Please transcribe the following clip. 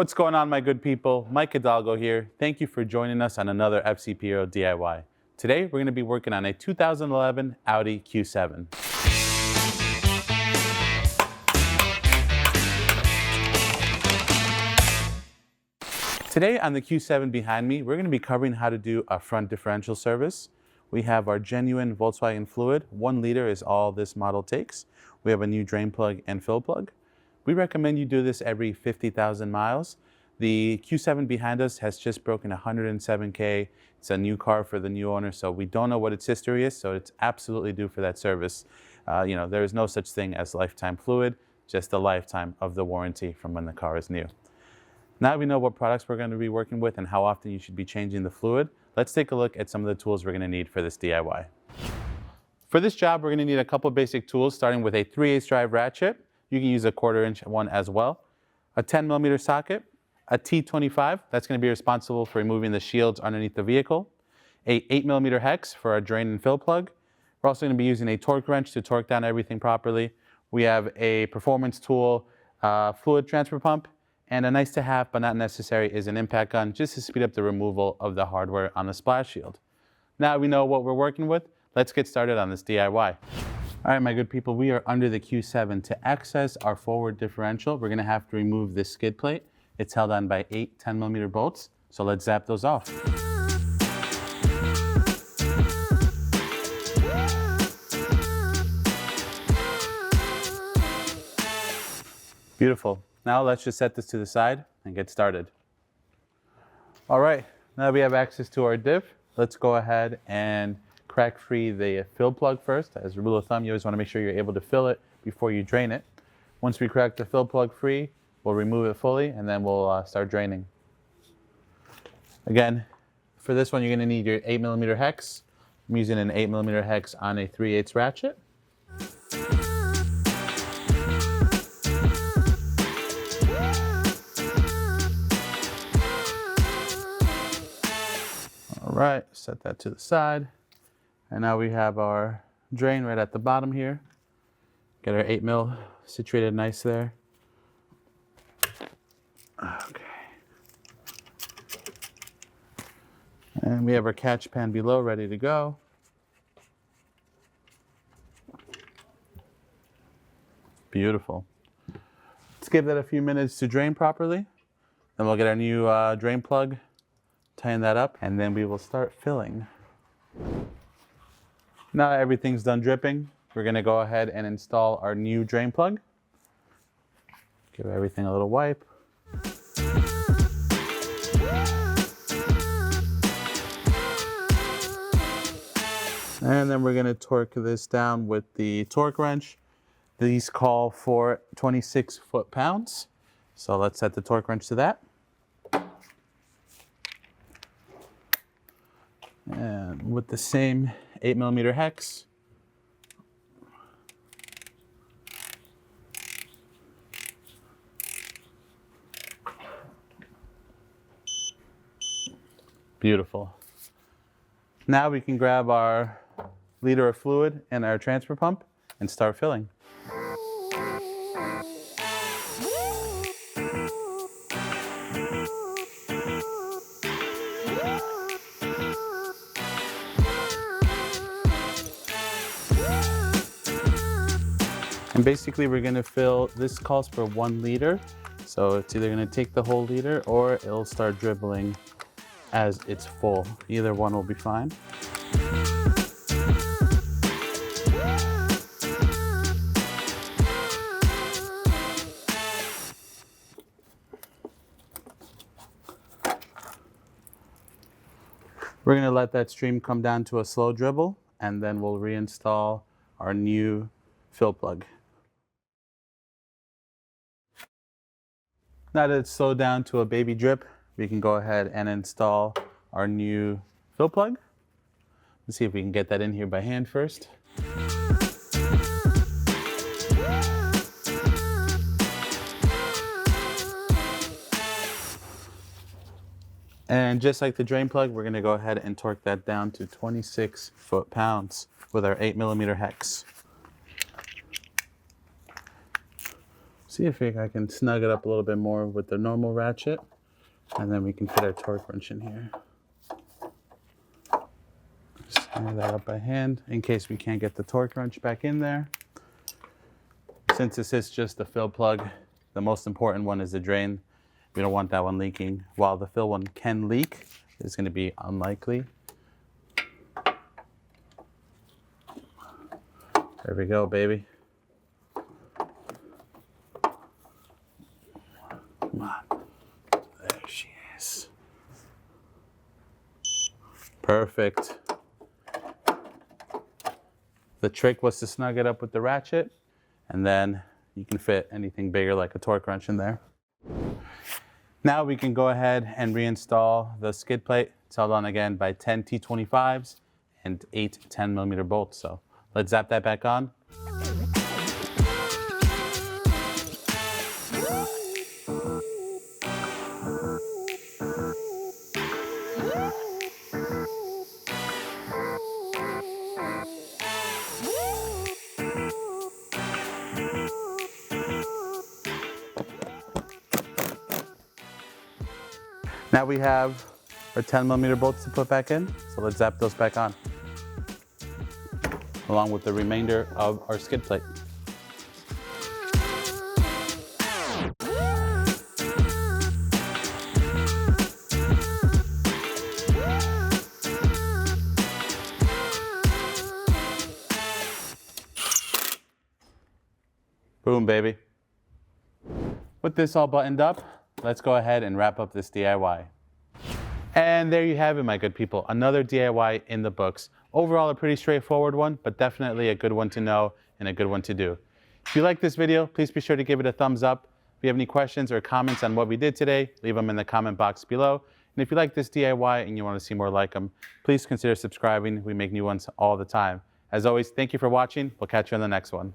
What's going on, my good people? Mike Hidalgo here. Thank you for joining us on another FCP Hero DIY. Today, we're going to be working on a 2011 Audi Q7. Today on the Q7 behind me, we're going to be covering how to do a front differential service. We have our genuine Volkswagen fluid. 1 liter is all this model takes. We have a new drain plug and fill plug. We recommend you do this every 50,000 miles. The Q7 behind us has just broken 107K. It's a new car for the new owner, so we don't know what its history is, so it's absolutely due for that service. There is no such thing as lifetime fluid, just a lifetime of the warranty from when the car is new. Now we know what products we're going to be working with and how often you should be changing the fluid. Let's take a look at some of the tools we're going to need for this DIY. For this job, we're going to need a couple basic tools, starting with a 3/8 drive ratchet. You can use a 1/4 inch one as well. A 10mm socket, a T25, that's going to be responsible for removing the shields underneath the vehicle. A 8mm hex for our drain and fill plug. We're also going to be using a torque wrench to torque down everything properly. We have a performance tool, fluid transfer pump, and a nice to have but not necessary is an impact gun, just to speed up the removal of the hardware on the splash shield. Now we know what we're working with, let's get started on this DIY. All right, my good people, we are under the Q7. To access our forward differential, we're gonna have to remove this skid plate. It's held on by 8 10mm bolts, so let's zap those off. Beautiful. Now let's just set this to the side and get started. All right, now that we have access to our diff, let's go ahead and crack free the fill plug first. As a rule of thumb, you always want to make sure you're able to fill it before you drain it. Once we crack the fill plug free, we'll remove it fully and then we'll start draining. Again, for this one, you're going to need your 8mm hex. I'm using an 8mm hex on a 3/8 ratchet. All right, set that to the side. And now we have our drain right at the bottom here. Get our 8mm situated nice there. Okay. And we have our catch pan below ready to go. Beautiful. Let's give that a few minutes to drain properly. Then we'll get our new drain plug, tighten that up, and then we will start filling. Now that everything's done dripping, we're going to go ahead and install our new drain plug. Give everything a little wipe. And then we're going to torque this down with the torque wrench. These call for 26 foot-pounds. So let's set the torque wrench to that. And with the same 8mm hex, beautiful. Now we can grab our liter of fluid and our transfer pump and start filling. And basically we're going to fill, this calls for 1 liter. So it's either going to take the whole liter or it'll start dribbling as it's full. Either one will be fine. We're going to let that stream come down to a slow dribble and then we'll reinstall our new fill plug. Now that it's slowed down to a baby drip, we can go ahead and install our new fill plug. Let's see if we can get that in here by hand first. And just like the drain plug, we're going to go ahead and torque that down to 26 foot-pounds with our 8mm hex. See if I can snug it up a little bit more with the normal ratchet, and then we can fit our torque wrench in here. Snug that up by hand in case we can't get the torque wrench back in there. Since this is just the fill plug, the most important one is the drain. We don't want that one leaking. While the fill one can leak, it's going to be unlikely. There we go, baby. Come on. There she is. Perfect. The trick was to snug it up with the ratchet, and then you can fit anything bigger like a torque wrench in there. Now we can go ahead and reinstall the skid plate. It's held on again by 10 T25s and 8 10mm bolts. So let's zap that back on. Now we have our 10mm bolts to put back in, so let's zap those back on, along with the remainder of our skid plate. Boom, baby. With this all buttoned up, let's go ahead and wrap up this DIY. And there you have it, my good people. Another DIY in the books. Overall, a pretty straightforward one, but definitely a good one to know and a good one to do. If you like this video, please be sure to give it a thumbs up. If you have any questions or comments on what we did today, leave them in the comment box below. And if you like this DIY and you want to see more like them, please consider subscribing. We make new ones all the time. As always, thank you for watching. We'll catch you on the next one.